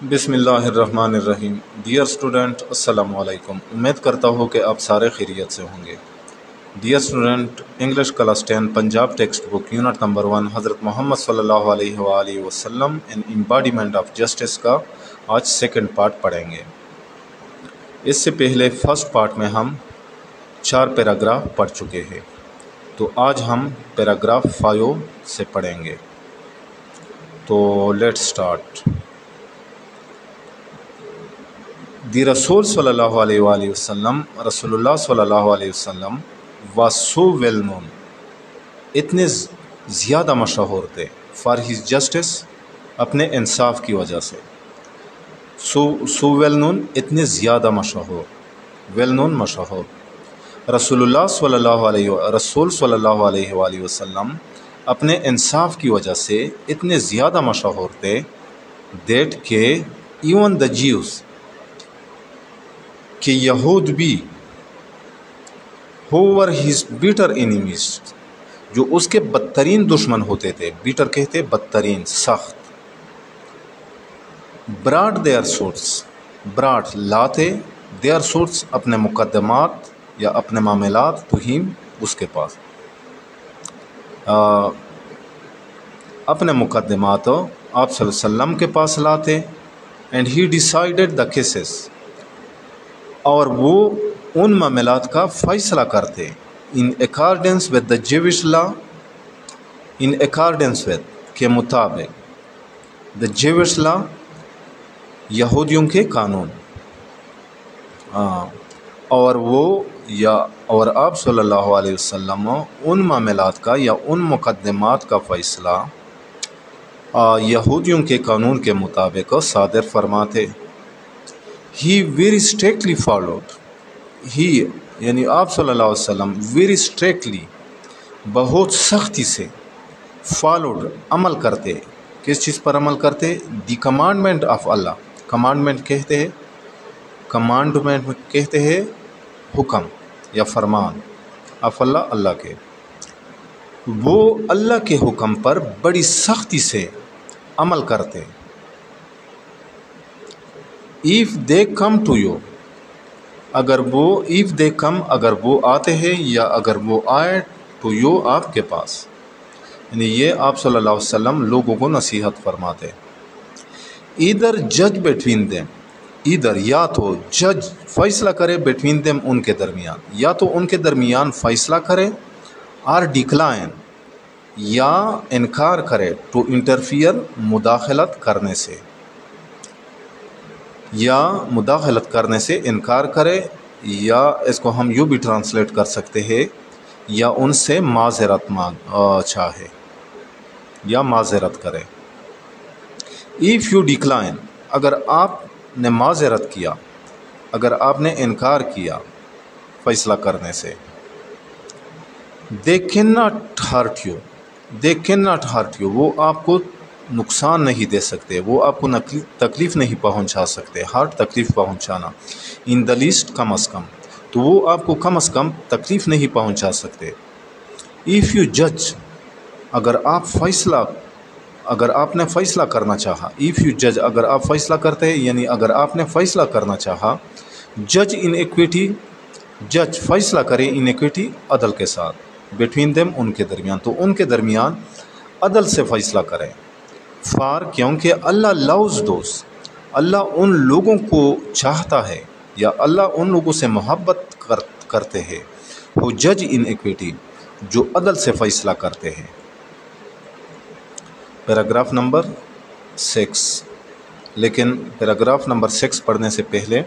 बिस्मिल्लाहिर्रहमानिर्रहीम। Dear student, अस्सलाम वालेकुम। उम्मीद करता हूँ कि आप सारे खैरियत से होंगे। Dear student, English class 10 Punjab text book unit number 1 हज़रत मोहम्मद सल्लल्लाहु अलैहि वसल्लम इन एम्बॉडीमेंट ऑफ जस्टिस का आज सेकंड पार्ट पढ़ेंगे। इससे पहले फर्स्ट पार्ट में हम 4 पैराग्राफ पढ़ चुके हैं, तो आज हम पैराग्राफ 5 से पढ़ेंगे। तो let's start. The Rasul sallallahu alaihi wasallam, Rasulullah sallallahu alaihi wasallam was so well known, इतने ज़्यादा मशहूर थे, for his justice, अपने इंसाफ की वजह से। so well known, इतने ज़्यादा मशहूर, well known मशहूर। रसूल सल्लल्लाहु अलैहि वसल्लम अपने इंसाफ की वजह से इतने ज़्यादा मशहूर थे that के even the Jews, कि यहूद भी who were his bitter enemies, जो उसके बदतरीन दुश्मन होते थे, bitter कहते बदतरीन, सख्त, brought their swords, brought latte, their swords अपने मुकदमात या अपने मामलात to him, उसके पास अपने मुकदमात आप सल्लल्लाहु अलैहि वसल्लम के पास लाते। and he decided the cases, और वो उन मामलात का फ़ैसला करते in accordance with the Jewish law, in accordance with के मुताबिक, द जेविश लॉ यहूदियों के कानून, और वो या और आप सल्लल्लाहु अलैहि वसल्लम उन मामलात का या उन मुकदमात का फ़ैसला यहूदियों के कानून के मुताबिक सादर फरमाते। He very strictly followed, he यानी आप सल्लल्लाहु अलैहि वसल्लम very strictly, बहुत सख्ती से, followed अमल करते। किस चीज़ पर अमल करते? the commandment of Allah, commandment कहते हैं, commandment कहते हैं हुक्म या फरमान, of Allah, अल्लाह के। वो अल्लाह के हुक्म पर बड़ी सख्ती से अमल करते। If they come to you, अगर वो इफ़ दे कम, अगर वो आते हैं या अगर वो आए टू यू, आपके पास, यानी ये आप सल्लल्लाहु अलैहि वसल्लम लोगों को नसीहत फरमाते। इधर जज बिटवीन देम, इधर या तो जज फैसला करे बिटवीन देम, उनके दरमियान, या तो उनके दरमियान फैसला करे, और डिक्लाइन या इनकार करे, टू इंटरफियर मुदाखलत करने से, या मुदाखलत करने से इनकार करे, या इसको हम यूँ भी ट्रांसलेट कर सकते हैं, या उनसे माज़रत मांग चाहे या माज़रत करे। इफ़ यू डिक्लाइन, अगर आपने माज़रत किया, अगर आपने इनकार किया फ़ैसला करने से, they can not hurt you, they can not hurt you, वो आपको नुकसान नहीं दे सकते, वो आपको तकलीफ़ नहीं पहुंचा सकते। हर्ट तकलीफ़ पहुंचाना, इन द लीस्ट कम अज़ कम, तो वो आपको कम अज़ कम तकलीफ़ नहीं पहुंचा सकते। इफ़ यू जज, अगर आप फ़ैसला, अगर आपने फ़ैसला करना चाहा, इफ़ यू जज, अगर आप फ़ैसला करते हैं, यानी अगर आपने फ़ैसला करना चाहा, जज इन इक्विटी, जज फ़ैसला करे इन इक्विटी, अदल के साथ, बिटवीन देम, उनके दरमियान, तो उनके दरमियान अदल से फ़ैसला करें। फार, क्योंकि अल्लाह लव्स दोस, अल्लाह उन लोगों को चाहता है या अल्लाह उन लोगों से मोहब्बत करते हैं, वो जज इन इक्विटी, जो अदल से फ़ैसला करते हैं। Paragraph number 6। लेकिन पैराग्राफ नंबर 6 पढ़ने से पहले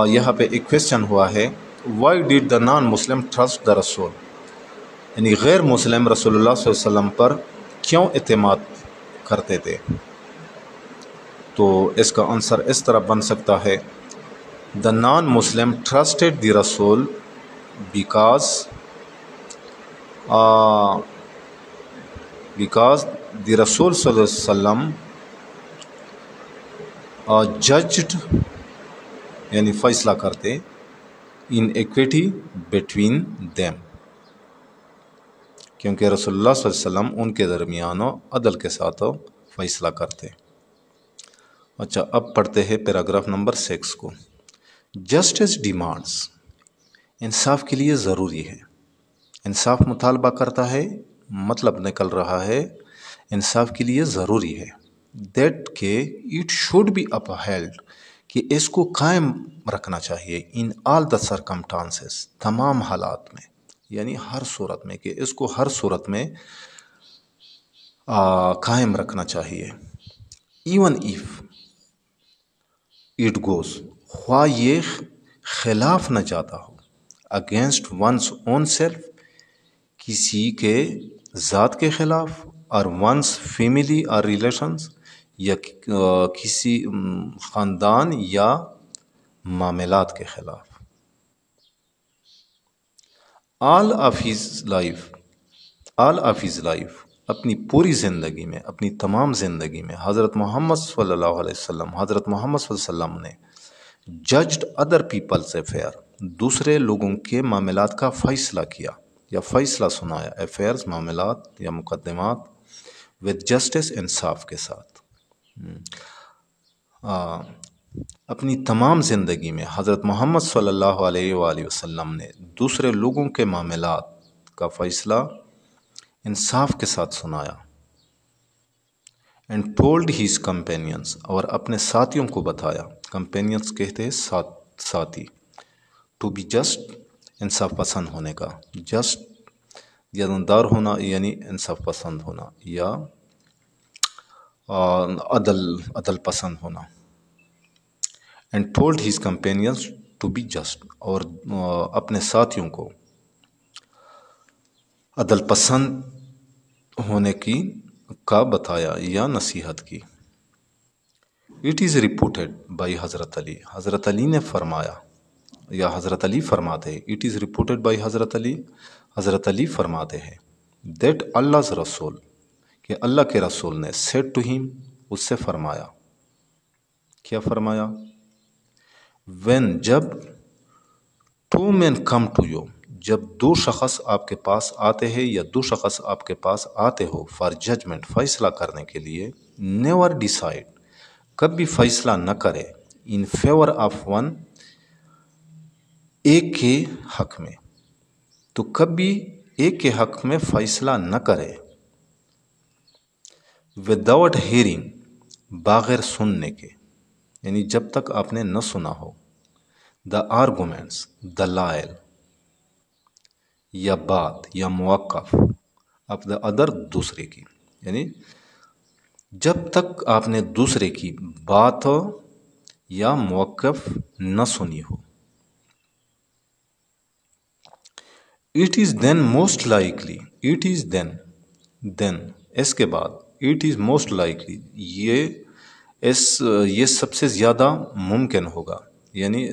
यहाँ पे एक क्वेश्चन हुआ है, why did the non Muslim trust the रसूल, यानी गैर मुस्लिम रसूलुल्लाह सल्लल्लाहु अलैहि वसल्लम पर क्यों एतमाद करते थे। तो इसका आंसर इस तरह बन सकता है, the non Muslim trusted the रसूल बिकॉज द रसूल सल्लल्लाहु अलैहि वसल्लम जज्ड, यानी फ़ैसला करते, इन इक्विटी बिटवीन देम, क्योंकि रसूलुल्लाह सल्लल्लाहु अलैहि वसल्लम उनके दरमियान अदल के साथ फ़ैसला करते। अच्छा, अब पढ़ते हैं पैराग्राफ नंबर 6 को। जस्टिस डिमांड्स, इंसाफ के लिए ज़रूरी है। इंसाफ मुतालबा करता है, मतलब निकल रहा है इंसाफ के लिए ज़रूरी है। दैट के इट शुड बी अपहेल्ड, कि इसको कायम रखना चाहिए। इन ऑल द सरकमस्टांसेस, तमाम हालात में, यानी हर सूरत में, कि इसको हर सूरत में कायम रखना चाहिए। इवन इफ इट गोज, ख्वाह ये खिलाफ न जाता हो, अगेंस्ट वंस ओन सेल्फ, किसी के ज़ात के खिलाफ, और वंस फैमिली और रिलेशंस, या किसी ख़ानदान या मामलात के खिलाफ। ऑल ऑफ हिज लाइफ, अपनी पूरी ज़िंदगी में, अपनी तमाम ज़िंदगी में हज़रत मोहम्मद सल्लल्लाहु अलैहि वसल्लम, हज़रत मोहम्मद सल्लल्लाहु अलैहि वसल्लम ने जज्ड अदर पीपल्स अफेयर, दूसरे लोगों के मामलात का फ़ैसला किया या फ़ैसला सुनाया। अफेयर्स, मामलात या मुकदमात, विद जस्टिस, इंसाफ के साथ। अपनी तमाम ज़िंदगी में हज़रत मोहम्मद सल्लल्लाहु अलैहि वसल्लम ने दूसरे लोगों के मामलात का फ़ैसला इंसाफ के साथ सुनाया। एंड टोल्ड हीज कंपेनियंस, और अपने साथियों को बताया। कंपेनियंस कहते हैं साथी। टू बी जस्ट, इंसाफ पसंद होने का। जस्ट दियानतदार होना यानी इंसाफ पसंद होना, या अदल पसंद होना। And told his companions to be just, और अपने साथियों को अदल पसंद होने का बताया या नसीहत की। इट इज़ रिपोर्टेड बाई हज़रत अली, हज़रत अली ने फरमाया या हज़रत अली फरमाते हैं। इट इज़ रिपोर्टेड बाई हज़रत अली, हज़रत अली फरमाते हैं। दैट अल्लाह's रसूल, कि अल्लाह के रसूल ने सेड टू हिम, उससे फरमाया। क्या फरमाया? व्हेन, जब two man come to you, जब दो शख्स आपके पास आते हैं या दो शख्स आपके पास आते हो फॉर जजमेंट, फैसला करने के लिए, नेवर डिसाइड, कभी फैसला न करे, इन फेवर ऑफ वन, एक के हक में, तो कभी एक के हक में फैसला न करे। विदाउट हियरिंग, बगैर सुनने के, यानी जब तक आपने न सुना हो। द आर्गूमेंट्स, दलाइल या बात या मुवक्कफ ऑफ द अदर, दूसरे की, यानी जब तक आपने दूसरे की बात या मुवक्कफ न सुनी हो। It is then most likely, it is then इसके बाद, इट इज़ मोस्ट लाइकली, ये सबसे ज़्यादा मुमकिन होगा, यानी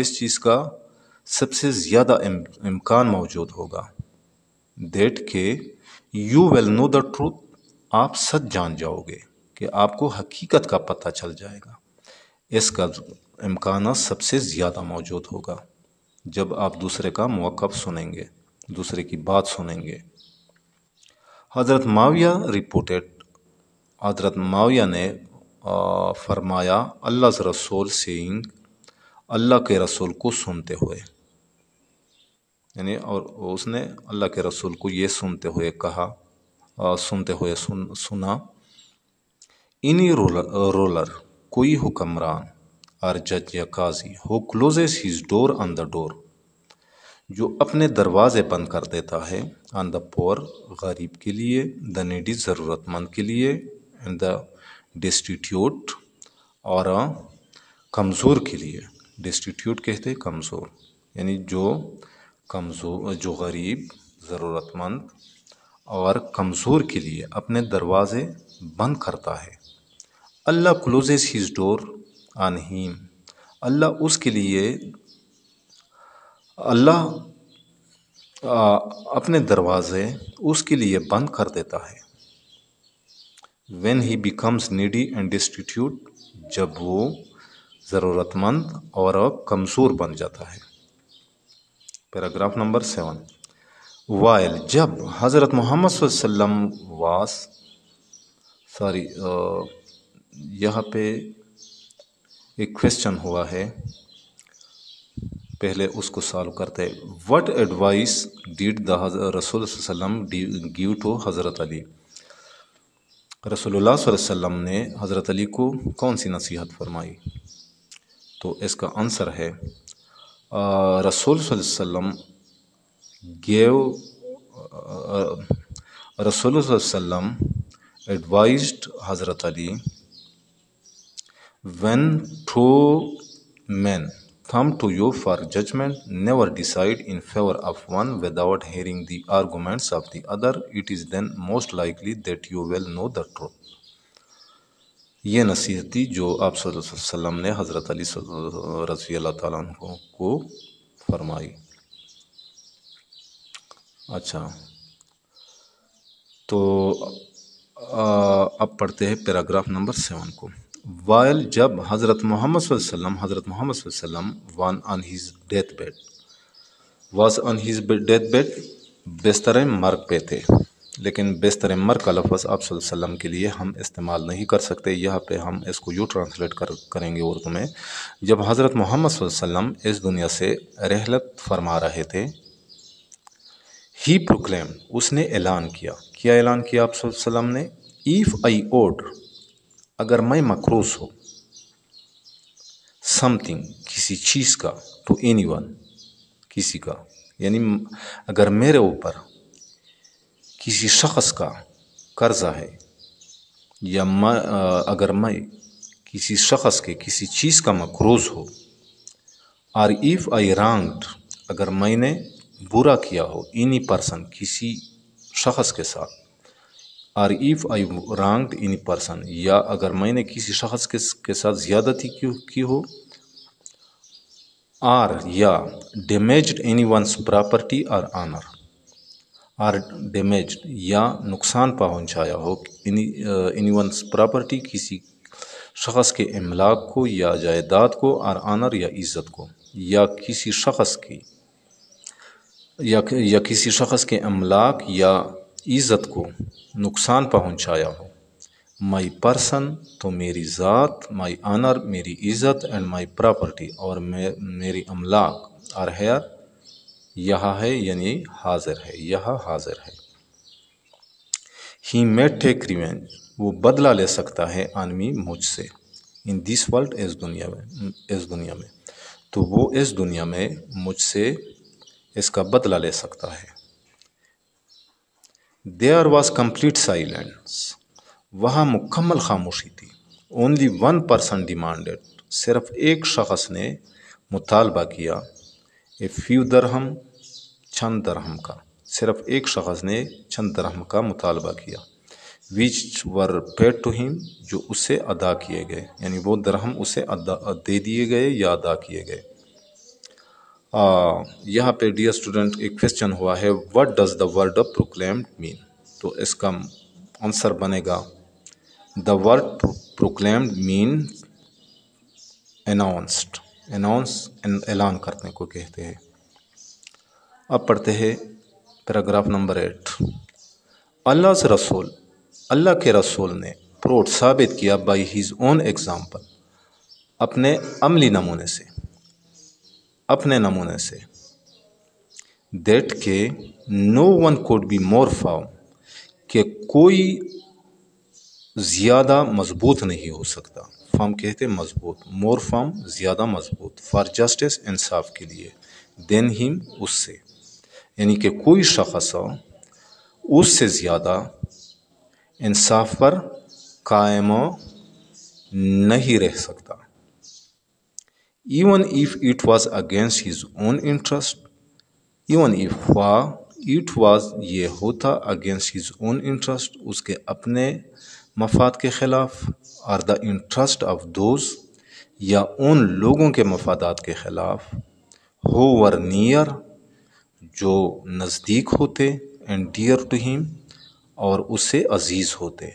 इस चीज़ का सबसे ज़्यादा इम्कान मौजूद होगा। दैट के you will know the truth, आप सच जान जाओगे, कि आपको हकीकत का पता चल जाएगा। इसका इम्कान सबसे ज़्यादा मौजूद होगा जब आप दूसरे का मुवक्कफ सुनेंगे, दूसरे की बात सुनेंगे। हज़रत माविया रिपोर्टेड, हज़रत माविया ने फरमाया, अल्लाह's रसूल सेइंग, अल्लाह के रसूल को सुनते हुए, यानी और उसने अल्लाह के रसूल को ये सुनते हुए कहा, सुना। इनी रोलर, कोई हुक्मरान और जज या काजी, who closes his door on the door, जो अपने दरवाजे बंद कर देता है, ऑन द पोर, गरीब के लिए, द नीडी, ज़रूरतमंद के लिए, एंड द डिस्टिट्यूट, और कमज़ोर के लिए। डिस्टिट्यूट कहते हैं कमज़ोर, यानी जो गरीब, ज़रूरतमंद और कमज़ोर के लिए अपने दरवाज़े बंद करता है। Allah closes his door on him, Allah उसके लिए, अल्लाह अपने दरवाज़े उसके लिए बंद कर देता है। When he becomes needy and destitute, जब वो ज़रूरतमंद और कमज़ोर बन जाता है। Paragraph number 7। वाइल, जब हज़रत मोहम्मद सल्लल्लाहु अलैहि वसल्लम यहाँ पे ایک کوشچن ہوا ہے، پہلے اس کو سالو کرتے ہیں. وٹ ایڈوائس ڈیڈ دا رسول صلی اللہ علیہ وسلم گیو ٹو حضرت علی؟ رسول اللہ صلی اللہ علیہ وسلم نے حضرت علی کو کون سی نصیحت فرمائی؟ تو اس کا آنسر ہے رسول صلی اللہ علیہ وسلم گیو رسول صلی اللہ علیہ وسلم advised حضرت علی when two men come to you for judgment, never decide in favor of one without hearing the arguments of the other. It is then most likely that you will know the truth. یہ نصیحت تھی جو آپ صلی اللہ علیہ وسلم نے حضرت علی رضی اللہ تعالیٰ عنہ کو فرمائی. اچھا، تو اب پڑھتے ہیں پیراگراف نمبر 7 کو. وائل جب حضرت محمد صلی اللہ علیہ وسلم was on his death bed بستر مرگ پہ تھے. لیکن بستر مرگ کا لفظ آپ صلی اللہ علیہ وسلم کے لیے ہم استعمال نہیں کر سکتے. یہاں پہ ہم اس کو یوں ٹرانسلیٹ کریں گے اردو میں. جب حضرت محمد صلی اللہ علیہ وسلم اس دنیا سے رحلت فرما رہے تھے، ہی پروکلیم، اس نے اعلان کیا. کیا اعلان کیا آپ صلی اللہ علیہ وسلم نے؟ ایف آئی اوڈ، اگر میں مقروض ہو، سم تھنگ، کسی چیز کا، ٹو اینی ون، کسی کا، یعنی اگر میرے اوپر کسی شخص کا قرضہ ہے، یا اگر میں کسی شخص کے کسی چیز کا مقروض ہو، اور ایف آئی رانگڈ، اگر میں نے برا کیا ہو، اینی پرسن، کسی شخص کے ساتھ، اور ایف آئی رانگڈ اینی پرسن، یا اگر میں نے کسی شخص کے ساتھ زیادتی کی ہو، اور یا ڈیمیجڈ اینی ونس پراپرٹی اور آنر، اور ڈیمیجڈ یا نقصان پہنچایا ہو اینی ونس پراپرٹی، کسی شخص کے املاک کو یا جائیداد کو، اور آنر یا عزت کو، یا کسی شخص کی یا کسی شخص کے املاک یا عزت کو نقصان پہنچایا ہو. مائی پرسن، تو میری ذات، مائی آنر، میری عزت، اینڈ مائی پراپرٹی، اور میری املاک، اور ہیئر، یہاں ہے، یعنی حاضر ہے، یہاں حاضر ہے. ہی may take revenge، وہ بدلہ لے سکتا ہے، آن می، مجھ سے، ان دس ورلڈ، اس دنیا میں، تو وہ اس دنیا میں مجھ سے اس کا بدلہ لے سکتا ہے. There was complete silence، وہاں مکمل خاموشی تھی. Only one person demanded، صرف ایک شخص نے مطالبہ کیا. A few درہم، چند درہم کا، صرف ایک شخص نے چند درہم کا مطالبہ کیا. Which were paid to him، جو اسے ادا کیے گئے، یعنی وہ درہم اسے دے دیے گئے یا ادا کیے گئے. یہاں پہ ڈیئر اسٹوڈنٹ ایک کوشچن ہوا ہے، what does the word of proclaimed mean؟ تو اس کا آنسر بنے گا the word proclaimed means announced، اعلان کرنے کو کہتے ہیں. اب پڑھتے ہیں پیراگراف نمبر 8. Allah's رسول، اللہ کے رسول نے پروڈ، ثابت کیا، by his own example، اپنے عملی نمونے سے، that کہ no one could be more firm، کہ کوئی زیادہ مضبوط نہیں ہو سکتا. فارم کہتے مضبوط، مور فارم زیادہ مضبوط، فار جسٹس، انصاف کے لیے، دین ہم، اس سے، یعنی کہ کوئی شخص اس سے زیادہ انصاف پر قائم نہیں رہ سکتا. even if it was against his own interest، even if it was، یہ ہوتا، against his own interest، اس کے اپنے مفاد کے خلاف، اور the interest of those، یا ان لوگوں کے مفادات کے خلاف، who were near، جو نزدیک ہوتے، and dear to him، اور اسے عزیز ہوتے.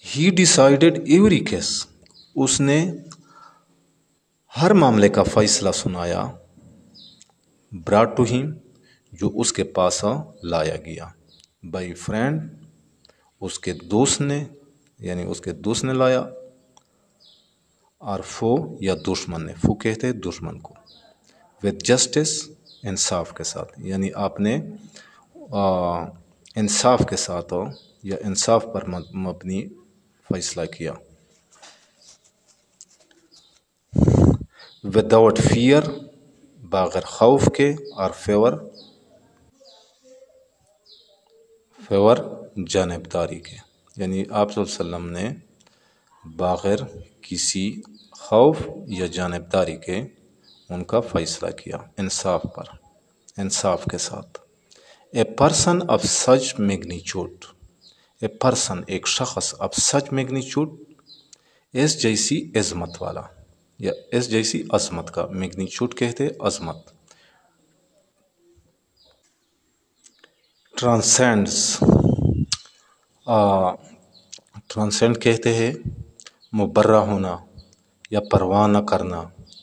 he decided every case، اس نے ہر معاملے کا فیصلہ سنایا، brought to him، جو اس کے پاس لایا گیا، by friend، اس کے دوست نے، یعنی اس کے دوست نے لایا، और फो या दुश्मन ने, फो कहते हैं दुश्मन को, विद जस्टिस इंसाफ के साथ, यानी आपने इंसाफ के साथ हो या इंसाफ पर मबनी फैसला किया। विदाउट फियर, बगैर खौफ के, और फेवर जानबदारी के, यानी आप सल्लल्लाहु अलैहि वसल्लम ने बगैर किसी खौफ या जानबदारी के उनका फैसला किया, इंसाफ पर, इंसाफ के साथ। A person of such magnitude, a person एक शख्स, ऑफ सच मैग्नीट्यूड, इस जैसी अजमत वाला या इस जैसी अजमत का, मैग्नीट्यूड कहते अजमत। ट्रांसेंड्स, ट्रांसेंड कहते हैं मुबर्रा होना या परवाह न करना,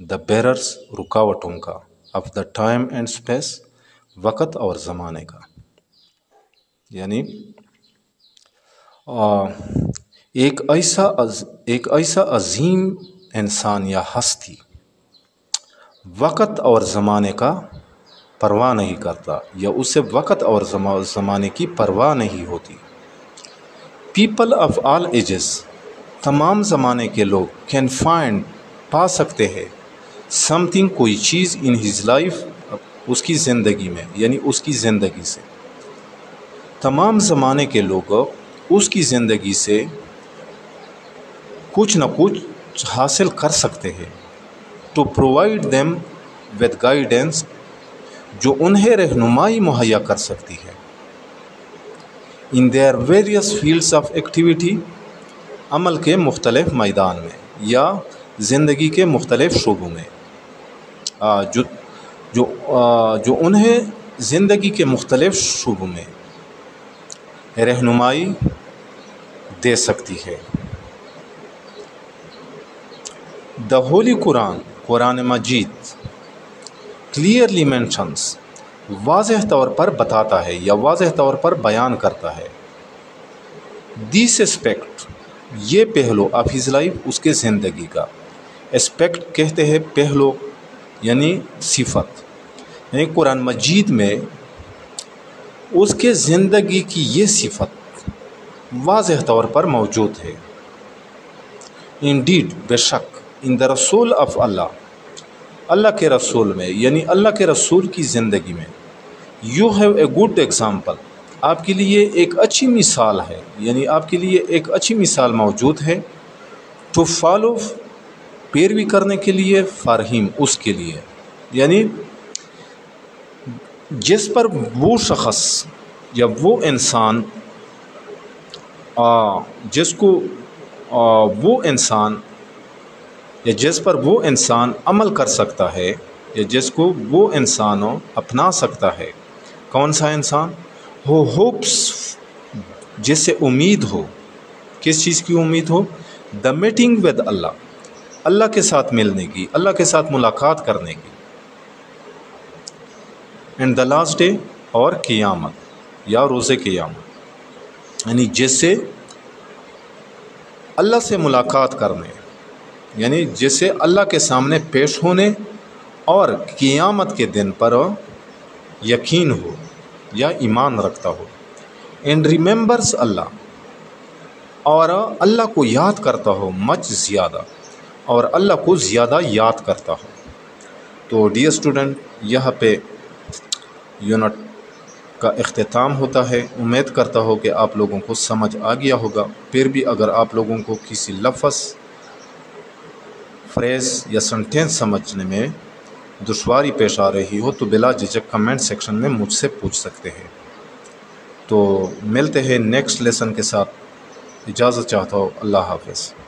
द बेरर्स रुकावटों का, of the time and space, वक़्त और ज़माने का, यानी एक ऐसा अजीम इंसान या हस्ती वक़्त और ज़माने का परवाह नहीं करता या उससे वक़्त और ज़माने की परवाह नहीं होती। पीपल ऑफ ऑल एजेस, तमाम ज़माने के लोग, कैन फाइंड, पा सकते हैं, समथिंग, कोई चीज़, इन हिज लाइफ, उसकी ज़िंदगी में, यानी उसकी ज़िंदगी से, तमाम ज़माने के लोग उसकी ज़िंदगी से कुछ न कुछ हासिल कर सकते हैं। To provide them with guidance, जो उन्हें रहनुमाई मुहैया कर सकती है। In their various fields of activity, अमल के मुख्तलिफ मैदान में या ज़िंदगी के मुख्तलिफ शोबों में, जो उन्हें ज़िंदगी के मुख्तलिफ शोबों में रहनुमाई दे सकती है। द होली कुरान, कुरान मजीद, क्लियरली मेंशंस, वाज़ेह तौर पर बताता है या वाज़ेह तौर पर बयान करता है, दिस एस्पेक्ट, ये पहलू, ऑफ हिज लाइफ, उसके ज़िंदगी का, एस्पेक्ट कहते हैं पहलू यानी सिफत, यानी कुरान मजीद में उसके ज़िंदगी की ये सिफत वाज़ेह तौर पर मौजूद है। इंडीड, बेशक, इन द रसूल ऑफ अल्लाह, अल्लाह के रसूल में, यानी अल्लाह के रसूल की ज़िंदगी में, you have a good example, आपके लिए एक अच्छी मिसाल है, यानी आपके लिए एक अच्छी मिसाल मौजूद है। टू फॉलो, पैरवी करने के लिए, फॉर हिम, उसके लिए, यानी जिस पर वो शख्स या वो इंसान जिसको वो इंसान या जिस पर वो इंसान अमल कर सकता है या जिसको वो इंसान अपना सकता है। कौन सा इंसान? हो होप्स, जिससे उम्मीद हो, किस चीज़ की उम्मीद हो? द मीटिंग विद अल्लाह, अल्लाह के साथ मिलने की, अल्लाह के साथ मुलाकात करने की। एंड द लास्ट डे, और क़ियामत या रोज़े क़ियामत, यानी जिससे अल्लाह से मुलाकात करने, यानी जिससे अल्लाह के सामने पेश होने और क़ियामत के दिन पर यकीन हो या ईमान रखता हो। एंड रिमेंबर्स अल्लाह, और अल्लाह को याद करता हो, मच ज़्यादा, और अल्लाह को ज़्यादा याद करता हो। तो डियर स्टूडेंट, यहाँ पे यूनिट का इख्तिताम होता है। उम्मीद करता हो कि आप लोगों को समझ आ गया होगा। फिर भी अगर आप लोगों को किसी लफ्ज़, फ्रेज़ या सेंटेंस समझने में दुश्वारी पेश आ रही हो तो बिला झिझक कमेंट सेक्शन में मुझसे पूछ सकते हैं। तो मिलते हैं नेक्स्ट लेसन के साथ। इजाज़त चाहता हूँ। अल्लाह हाफ़िज़।